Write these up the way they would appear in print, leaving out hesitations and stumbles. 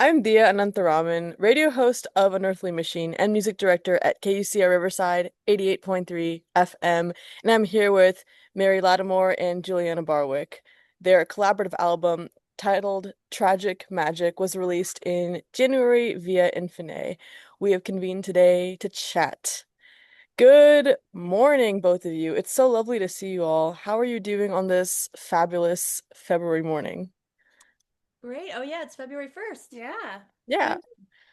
I'm Diya Anantharaman, radio host of Unearthly Machine and music director at KUCR Riverside 88.3 FM, and I'm here with Mary Lattimore and Julianna Barwick. Their collaborative album titled Tragic Magic was released in January via Infiné. We have convened today to chat. Good morning, both of you. It's so lovely to see you all. How are you doing on this fabulous February morning? Great. Oh yeah, it's February 1st. Yeah. Yeah,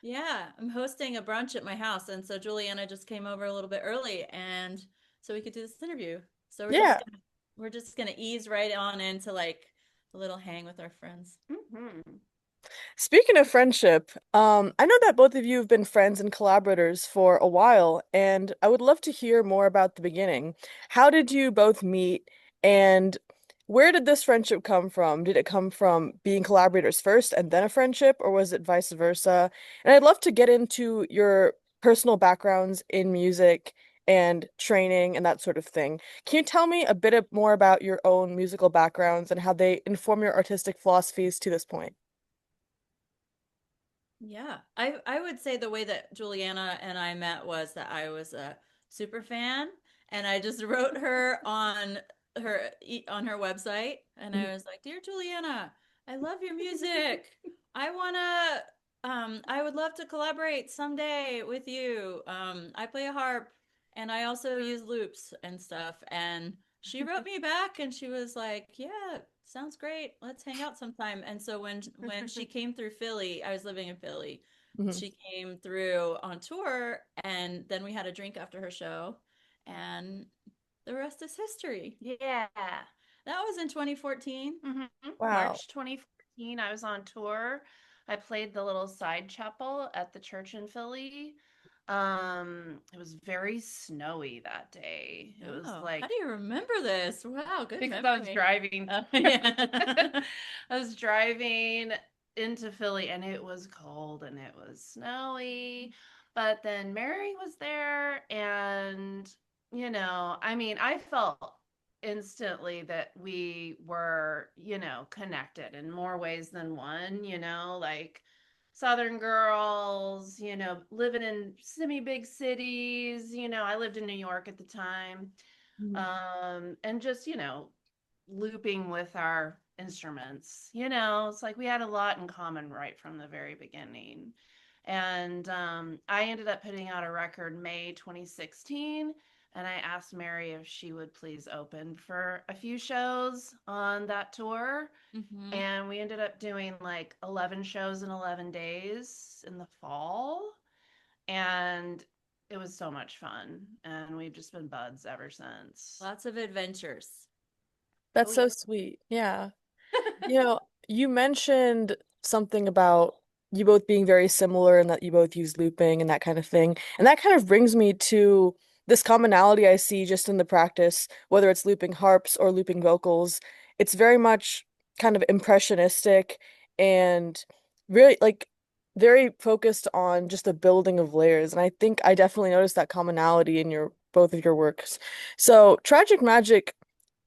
Yeah, I'm hosting a brunch at my house, and so Juliana just came over a little bit early, and so we could do this interview. So yeah. we're just gonna ease right on into like a little hang with our friends. Hmm. Speaking of friendship, I know that both of you have been friends and collaborators for a while, and I would love to hear more about the beginning. How did you both meet, and where did this friendship come from? Did it come from being collaborators first and then a friendship, or was it vice versa? And I'd love to get into your personal backgrounds in music and training and that sort of thing. Can you tell me a more about your own musical backgrounds and how they inform your artistic philosophies to this point? Yeah, I would say the way that Juliana and I met was that I was a super fan, and I just wrote her on her website, and I was like, "Dear Juliana, I love your music. I would love to collaborate someday with you. I play a harp, and I also use loops and stuff." And she wrote me back, and she was like, "Yeah, sounds great. Let's hang out sometime." And so when she came through Philly, I was living in Philly. Mhm. She came through on tour, and then we had a drink after her show, and the rest is history. Yeah. That was in 2014. Wow. March 2014, I was on tour. I played the little side chapel at the church in Philly. It was very snowy that day. It was Oh, how like do you remember this? Wow, good because I was memory. driving. Oh, yeah. I was driving into Philly and it was cold and it was snowy. But then Mary was there and I mean, I felt instantly that we were, connected in more ways than one, like Southern girls, living in semi-big cities, I lived in New York at the time. Mhm. And just, looping with our instruments. It's like we had a lot in common right from the very beginning. And I ended up putting out a record May 2016. And I asked Mary if she would please open for a few shows on that tour. Hmm. And we ended up doing like 11 shows in 11 days in the fall. And it was so much fun. And we've just been buds ever since. Lots of adventures. That's Oh, so yeah. sweet. Yeah. You know, you mentioned something about you both being very similar and that you both use looping and that kind of thing. And that kind of brings me to this commonality I see just in the practice, whether it's looping harps or looping vocals. It's very much kind of impressionistic and really like very focused on just the building of layers. And I think I definitely noticed that commonality in your both of your works. So, Tragic Magic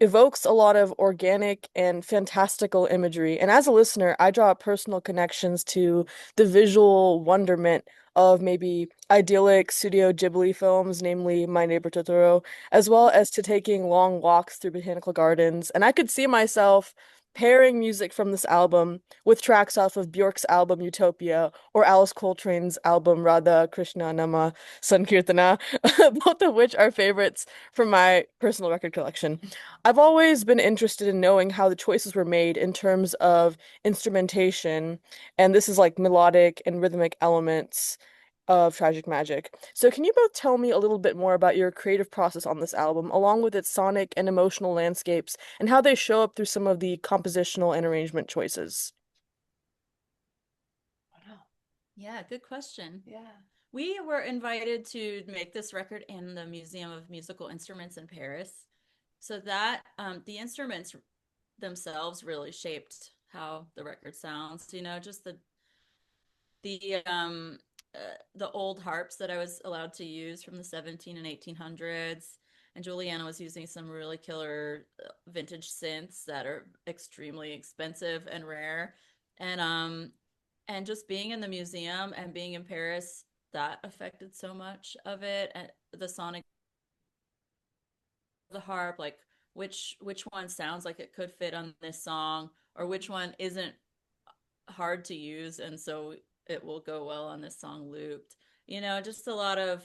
evokes a lot of organic and fantastical imagery. And as a listener, I draw personal connections to the visual wonderment of maybe idyllic Studio Ghibli films, namely My Neighbor Totoro, as well as to taking long walks through botanical gardens. And I could see myself pairing music from this album with tracks off of Björk's album Utopia or Alice Coltrane's album Radha Krishna Nama Sankirtana, both of which are favorites from my personal record collection. I've always been interested in knowing how the choices were made in terms of instrumentation, and this is like melodic and rhythmic elements of Tragic Magic. So, can you both tell me a little bit more about your creative process on this album, along with its sonic and emotional landscapes, and how they show up through some of the compositional and arrangement choices? Wow. Yeah, good question. Yeah. We were invited to make this record in the Museum of Musical Instruments in Paris. So that the instruments themselves really shaped how the record sounds. Just the the old harps that I was allowed to use from the 17 and 1800s. And Juliana was using some really killer vintage synths that are extremely expensive and rare. And And just being in the museum and being in Paris, that affected so much of it. And the sonic, the harp, like which one sounds like it could fit on this song, or which one isn't hard to use, and so it will go well on this song looped. Just a lot of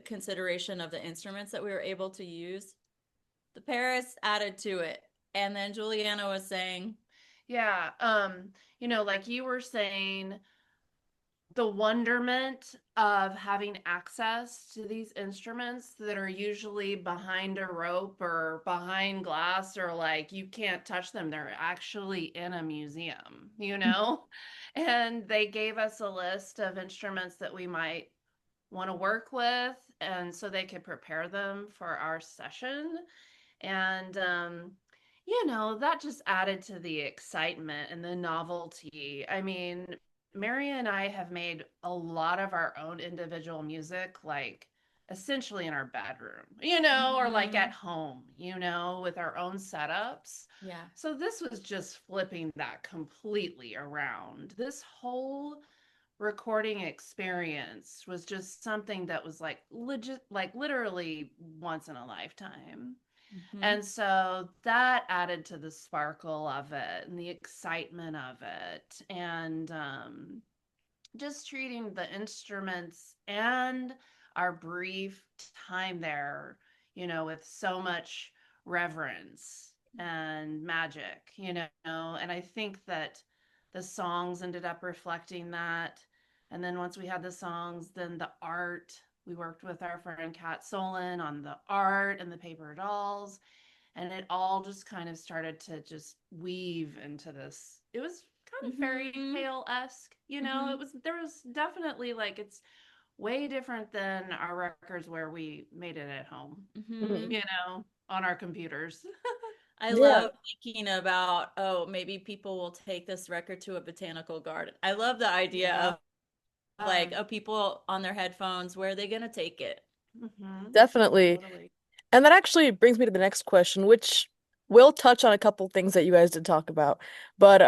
consideration of the instruments that we were able to use. The Paris added to it. And then Juliana was saying, Yeah, like you were saying, the wonderment of having access to these instruments that are usually behind a rope or behind glass, or like you can't touch them. They're actually in a museum, And they gave us a list of instruments that we might want to work with, and so they could prepare them for our session. And that just added to the excitement and the novelty. I mean, Mary and I have made a lot of our own individual music, like essentially in our bedroom, or like at home, with our own setups. yeah. So this was just flipping that completely around. This whole recording experience was just something that was like legit, like literally once in a lifetime. And so that added to the sparkle of it and the excitement of it. And just treating the instruments and our brief time there, with so much reverence and magic, And I think that the songs ended up reflecting that. And then once we had the songs, then the art, we worked with our friend Kat Solon on the art and the paper dolls. And it all just kind of started to just weave into this. It was kind of fairy tale-esque, there was definitely like, it's way different than our records where we made it at home, on our computers. I Yeah. love thinking about, oh, maybe people will take this record to a botanical garden. I love the idea of like people on their headphones. Where are they gonna take it? Definitely. Totally. And that actually brings me to the next question, which will touch on a couple things that you guys did talk about. But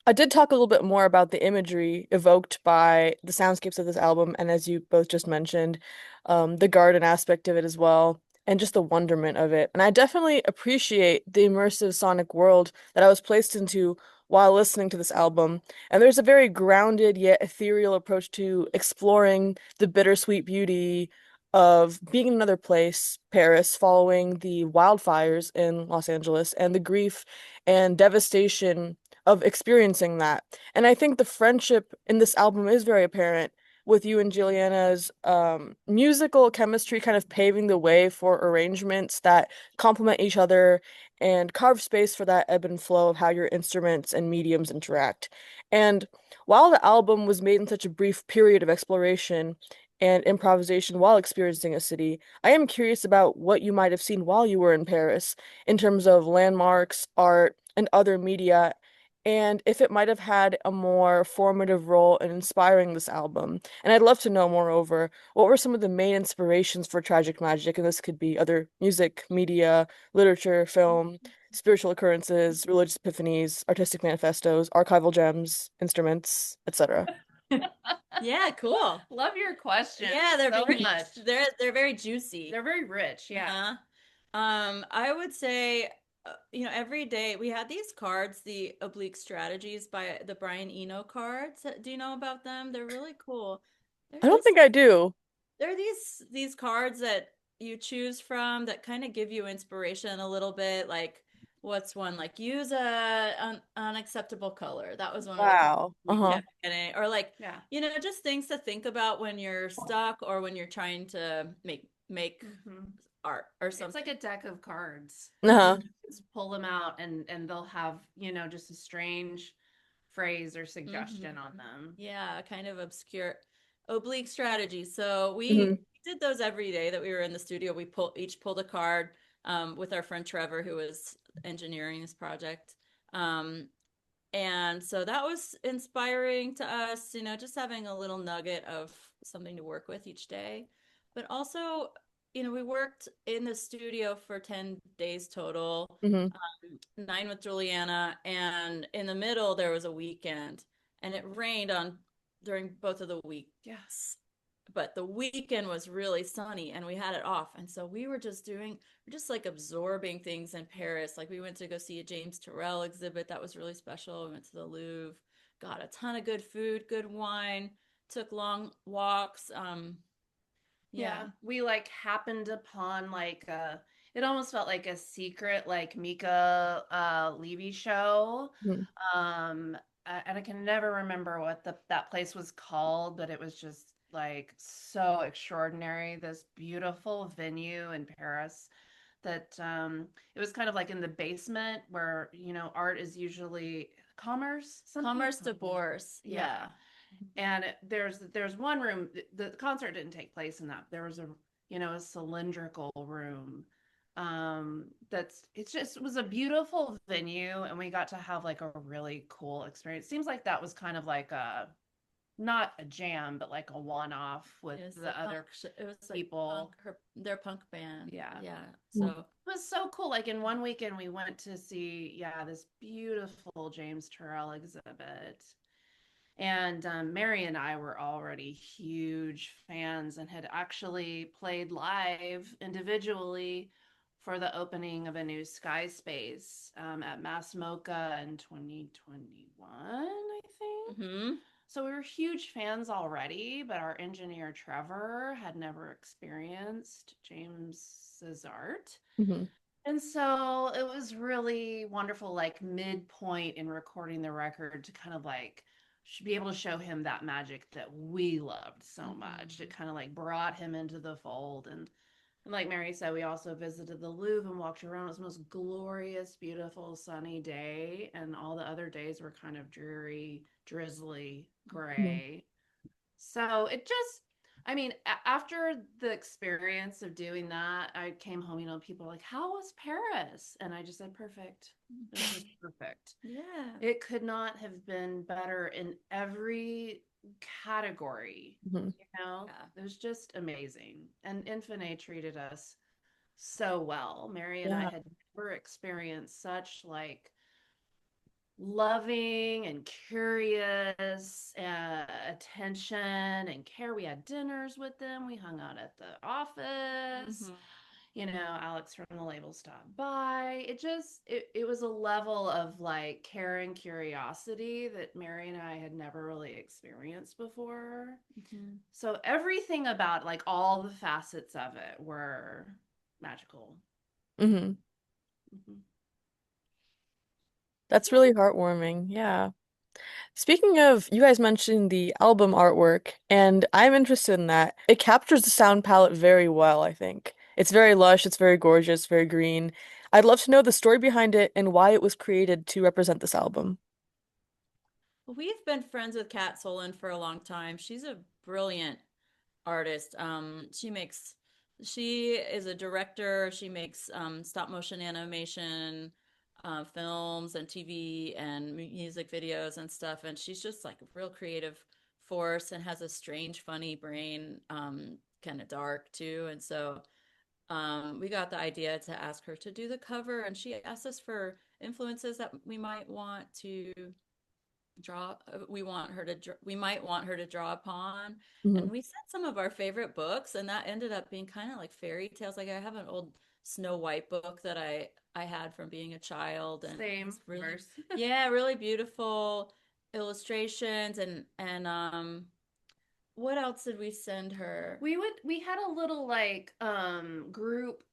I did talk a little bit more about the imagery evoked by the soundscapes of this album, and as you both just mentioned, the garden aspect of it as well, and just the wonderment of it. And I definitely appreciate the immersive sonic world that I was placed into while listening to this album. And there's a very grounded yet ethereal approach to exploring the bittersweet beauty of being in another place, Paris, following the wildfires in Los Angeles and the grief and devastation of experiencing that. And I think the friendship in this album is very apparent with you and Juliana's musical chemistry kind of paving the way for arrangements that complement each other and carve space for that ebb and flow of how your instruments and mediums interact. And while the album was made in such a brief period of exploration, and improvisation while experiencing a city, I am curious about what you might have seen while you were in Paris in terms of landmarks, art, and other media, and if it might have had a more formative role in inspiring this album. And I'd love to know, moreover, what were some of the main inspirations for Tragic Magic? And this could be other music, media, literature, film, spiritual occurrences, religious epiphanies, artistic manifestos, archival gems, instruments, etc. Yeah, cool. Love your questions. Yeah, they're so very much. they're very juicy. They're very rich. Yeah. I would say, every day we had these cards, the oblique strategies by the Brian Eno cards. Do you know about them? They're really cool. They're I don't just think I do. they're these cards that you choose from that kind of give you inspiration a little bit. Like, what's one? Like, use an unacceptable color. That was one of the cards Wow. we Uh-huh. kept getting. Or like, Yeah. just things to think about when you're stuck or when you're trying to make art or something. It's like a deck of cards. Uh-huh. Just pull them out and they'll have, just a strange phrase or suggestion on them. Yeah, kind of obscure oblique strategy. So Hmm. we did those every day that we were in the studio. We each pulled a card with our friend Trevor, who was engineering this project. And so that was inspiring to us, just having a little nugget of something to work with each day. But also, we worked in the studio for 10 days total, Hmm. 9 with Juliana, and in the middle there was a weekend. and it rained on during both of the weeks. Yes. But the weekend was really sunny and we had it off. And so we're just like absorbing things in Paris. Like we went to go see a James Turrell exhibit that was really special. We went to the Louvre, got a ton of good food, good wine, took long walks. Yeah. Yeah, we like happened upon like it almost felt like a secret like Mika Levy show. Mhm. And I can never remember what that place was called, but it was just like so extraordinary. This beautiful venue in Paris that it was kind of like in the basement where, art is usually commerce, something Commerce de Bourse. yeah. Yeah. And there's one room, the concert didn't take place in that. There was a cylindrical room. It was a beautiful venue, and we got to have like a really cool experience. Seems like that was kind of like a not a jam, but like a one-off with the other It was like people. their punk band. Yeah. Yeah. Mm. So It was so cool. Like in one weekend, we went to see, yeah, this beautiful James Turrell exhibit. And Mary and I were already huge fans and had actually played live individually for the opening of a new Sky Space at Mass Mocha in 2021, I think. mhm. So we were huge fans already, but our engineer Trevor had never experienced James's art. Mhm. And so it was really wonderful, like midpoint in recording the record to kind of like should be able to show him that magic that we loved so much. It kind of like brought him into the fold. And like Mary said, we also visited the Louvre and walked around. It was the most glorious, beautiful, sunny day. And all the other days were kind of dreary, drizzly, Mhm. gray. So it just, I mean, after the experience of doing that, I came home, people were like, how was Paris? And I just said, perfect. It was just perfect. Yeah. It could not have been better in every category. Mhm. It was just amazing. And Infiné treated us so well. Mary and I Yeah. had never experienced such like loving and curious attention and care. We had dinners with them. We hung out at the office. Mhm. Alex from the label stopped by. It was a level of like care and curiosity that Mary and I had never really experienced before. Mhm. So everything about like all the facets of it were magical. Mhm. Mhm. That's Yeah. really heartwarming. Yeah. Speaking of, you guys mentioned the album artwork, and I'm interested in that. It captures the sound palette very well, I think. It's very lush, it's very gorgeous, very green. I'd love to know the story behind it and why it was created to represent this album. We've been friends with Kat Solon for a long time. She's a brilliant artist. She is a director. She makes stop motion animation, films and TV and music videos and stuff. And she's just like a real creative force and has a strange, funny brain, kind of dark too. And so we got the idea to ask her to do the cover, and she asked us for influences that we might want to draw we might want her to draw upon, Mhm. and we sent some of our favorite books, and that ended up being kind of like fairy tales. Like I have an old Snow White book that I had from being a child, and Same it's really verse. yeah, really beautiful illustrations. And what else did we send her? We had a little like group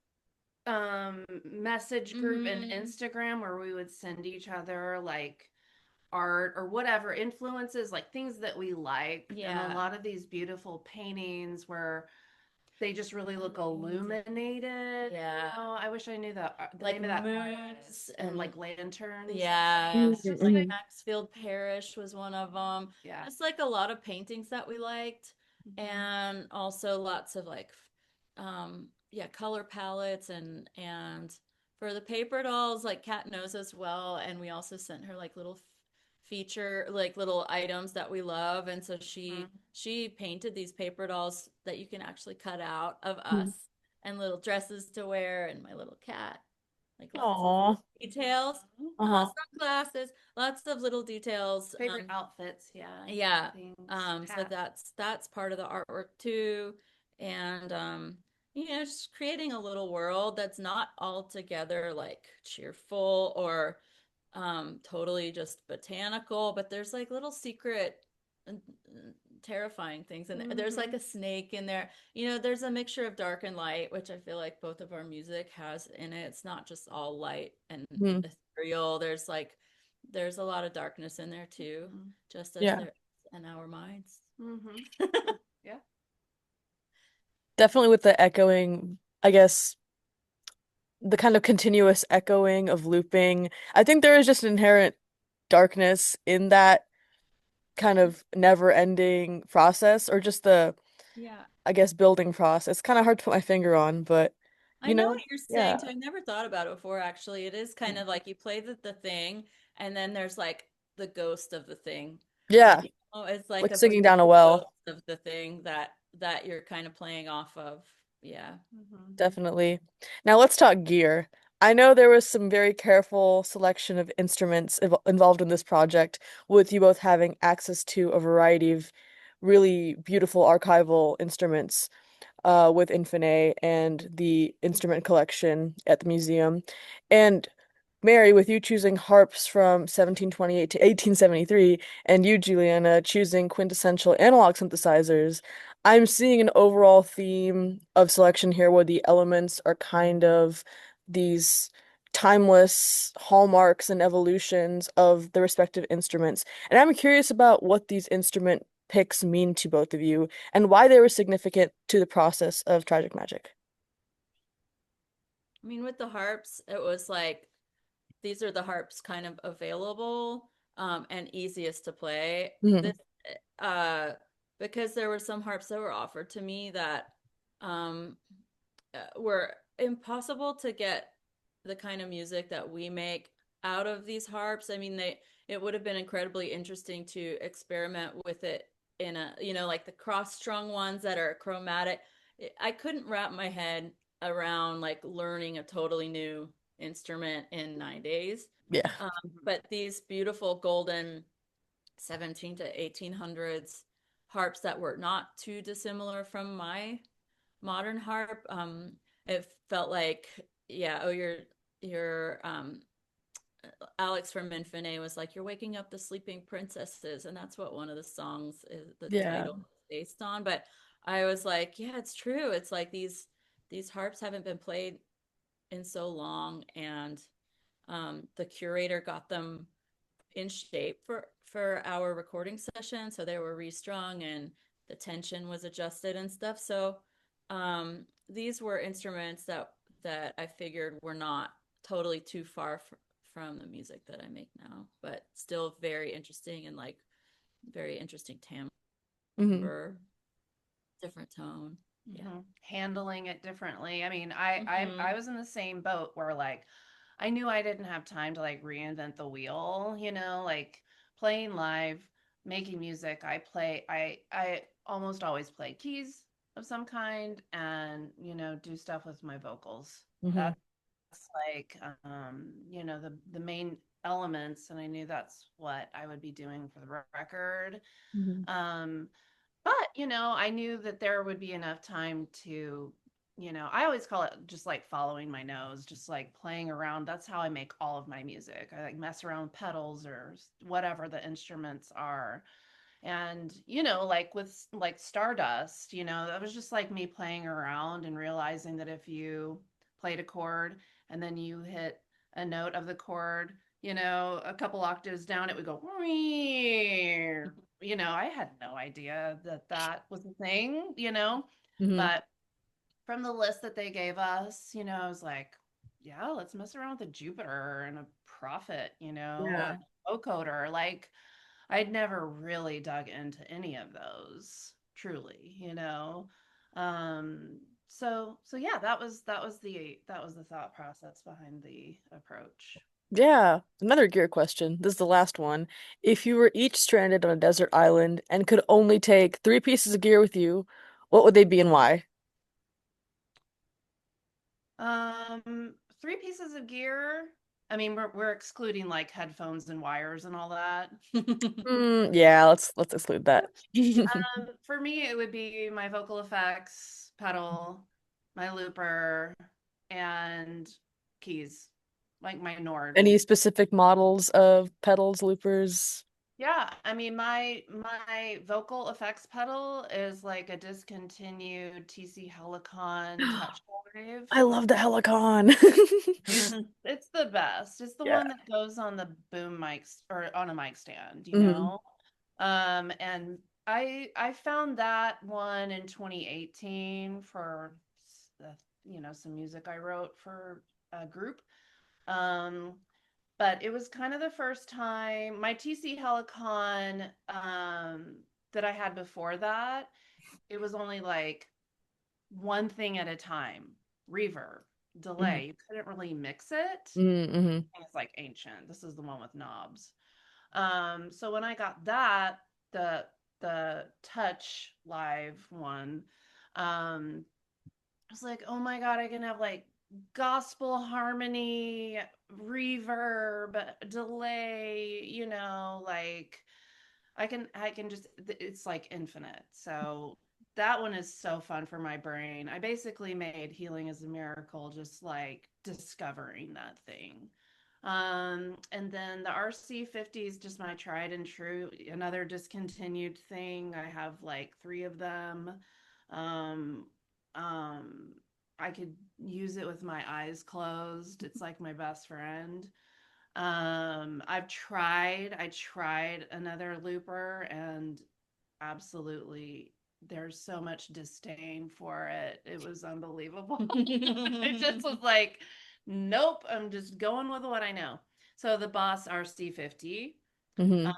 message group in Mm-hmm. Instagram where we would send each other like art or whatever influences, like things that we liked. And a Yeah. lot of these beautiful paintings where they just really look illuminated. Yeah, I wish I knew the like name of that moons and and like lanterns. yes, Just like like Mhm. Maxfield Parrish was one of them. yeah. It's like a lot of paintings that we liked, Mhm. and also lots of like, yeah, color palettes and for the paper dolls, like Kat knows as well, and we also sent her like little feature, like little items that we love, and so Mhm. she painted these paper dolls that you can actually cut out of Mhm. us and little dresses to wear and my little cat. like lots of Aw. details, Uh-huh. sunglasses, lots of little details. Favorite outfits, yeah. Yeah. Things, So hats. that's part of the artwork too. And just creating a little world that's not altogether like cheerful or totally just botanical, but there's like little secret and terrifying things. And there's like Mm-hmm. a snake in there. There's a mixture of dark and light, which I feel like both of our music has in it. It's not just all light and Hmm. ethereal. There's a lot of darkness in there too, just as Yeah. there is in our minds. Mm-hmm. Yeah. Definitely with the echoing, I guess, the kind of continuous echoing of looping. I think there is just inherent darkness in that kind of never-ending process, or just the, Yeah. I guess, building process. It's kind of hard to put my finger on, but I know what you're saying yeah. too. I never thought about it before, actually. It is kind of like you play the thing, and then there's like the ghost of the thing. Yeah, It's like like a singing persistent down a ghost well. of the thing that you're kind of playing off of. Yeah. Mm-hmm. Definitely. Now let's talk gear. I know there was some very careful selection of instruments involved in this project, with you both having access to a variety of really beautiful archival instruments with Infiné and the instrument collection at the museum. And Mary, with you choosing harps from 1728 to 1873, and you, Juliana, choosing quintessential analog synthesizers, I'm seeing an overall theme of selection here where the elements are kind of these timeless hallmarks and evolutions of the respective instruments. And I'm curious about what these instrument picks mean to both of you and why they were significant to the process of Tragic Magic. I mean, with the harps, it was like these are the harps kind of available and easiest to play. Hmm. This uh because there were some harps that were offered to me that um were impossible to get the kind of music that we make out of these harps. I mean, it would have been incredibly interesting to experiment with it in like the cross-strung ones that are chromatic. I couldn't wrap my head around like learning a totally new instrument in 9 days. Yeah. Um, but these beautiful golden 17 to 1800s harps that were not too dissimilar from my modern harp. It felt like, yeah, oh, you're Alex from Infiné was like, you're waking up the sleeping princesses, and that's what one of the songs is the Yeah. title is based on. But I was like, yeah, it's true. It's like these harps haven't been played in so long, and the curator got them in shape for our recording session, so they were restrung and the tension was adjusted and stuff. So these were instruments that I figured were not totally too far from the music that I make now, but still very interesting and like very interesting Hmm. timbre, different tone. Yeah. Mm-hmm. Handling it differently. I mean, I Mm-hmm. was in the same boat where like I knew I didn't have time to like reinvent the wheel, like playing live, making music. I almost always play keys of some kind and, do stuff with my vocals. Hmm. That's like the main elements, and I knew that's what I would be doing for the record. Hmm. Um but, I knew that there would be enough time to, I always call it just like following my nose, just like playing around. That's how I make all of my music. I like mess around with pedals or whatever the instruments are. And, like with like Stardust, that was just like me playing around and realizing that if you played a chord and then you hit a note of the chord, a couple octaves down, it would go, I had no idea that that was a thing, Hmm. but from the list that they gave us, I was like, yeah, let's mess around with a Jupiter and a Prophet, Yeah. and a vocoder. Like, I'd never really dug into any of those, truly, so yeah, that was the thought process behind the approach. Yeah. Another gear question. This is the last one. If you were each stranded on a desert island and could only take three pieces of gear with you, what would they be and why? Um, three pieces of gear. I mean, we're excluding like headphones and wires and all that. Yeah, let's exclude that. For me, it would be my vocal effects pedal, my looper, and keys, like my Nord. Any specific models of pedals, loopers? Yeah, I mean my vocal effects pedal is like a discontinued TC Helicon touch wave. I love the Helicon. It's the best. It's the Yeah. one that goes on the boom mics or on a mic stand, you Hmm. know? And I found that one in 2018 for some music I wrote for a group. Um, but it was kind of the first time my TC Helicon that I had before that, it was only like one thing at a time. Reverb, Hmm. delay. You couldn't really mix it. Hmm. It's like ancient. This is the one with knobs. So when I got that, the the touch live one, I was like, oh my God, I can have like gospel harmony, reverb, delay, like I can just it's like infinite. So that one is so fun for my brain. I basically made Healing is a Miracle just like discovering that thing. And then the RC50 is just my tried and true, another discontinued thing. I have like three of them. Um, um, I could use it with my eyes closed. It's like my best friend. I tried another looper and absolutely there's so much disdain for it. It was unbelievable. I just was like, nope, I'm just going with what I know. So the Boss RC50 Hmm.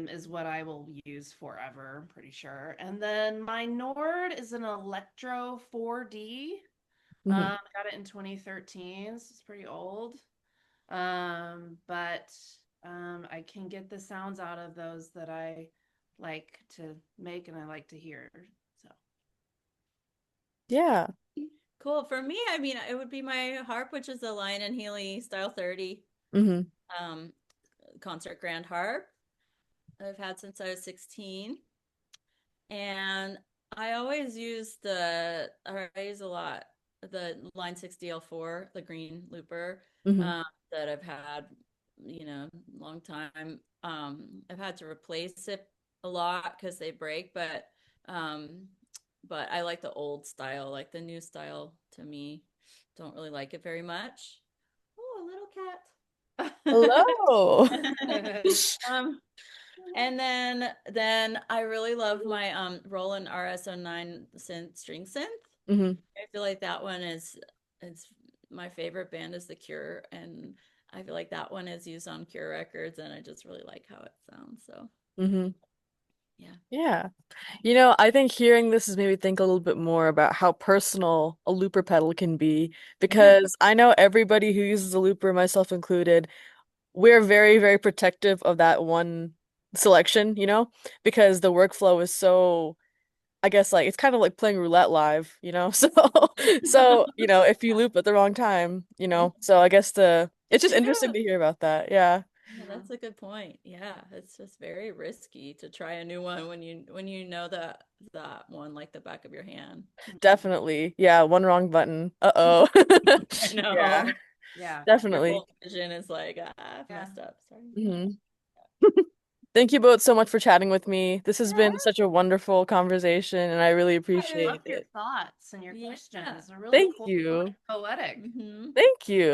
is what I will use forever, I'm pretty sure. And then my Nord is an Electro 4D. Hmm. Got it in 2013. So it's pretty old. But I can get the sounds out of those that I like to make and I like to hear. So, Yeah. Cool. For me, I mean, it would be my harp, which is a Lion and Healy Style 30 Hmm. um, concert grand harp. I've had since I was 16. And I use a lot the Line 6 DL4, the green looper, Hmm. um, that I've had, long time. I've had to replace it a lot because they break, um, but I like the old style, like the new style to me, don't really like it very much. Oh, a little cat. Hello. Um, and then I really love my Roland RS09 synth string synth. Hmm. I feel like that one is it's my favorite band is The Cure, and I feel like that one is used on Cure records, and I just really like how it sounds. So Hmm. yeah. Yeah. I think hearing this has made me think a little bit more about how personal a looper pedal can be because I know everybody who uses a looper, myself included, we're very, very protective of that one selection, because the workflow is so, I guess like it's kind of like playing roulette live. So, if you loop at the wrong time, so I guess it's just interesting Yeah. to hear about that. Yeah, Yeah, that's a good point. Yeah, it's just very risky to try a new one when you know that one like the back of your hand. definitely. Yeah, one wrong button. Uh-oh. I Yeah, know. yeah. Your definitely. whole vision is like, I've Yeah. messed up. Sorry. Mhm. Thank you both so much for chatting with me. This has Yeah. been such a wonderful conversation, and I really I love appreciate your it. thoughts and your Yeah. questions. They're really Thank cool you. and poetic. Hmm. Thank you.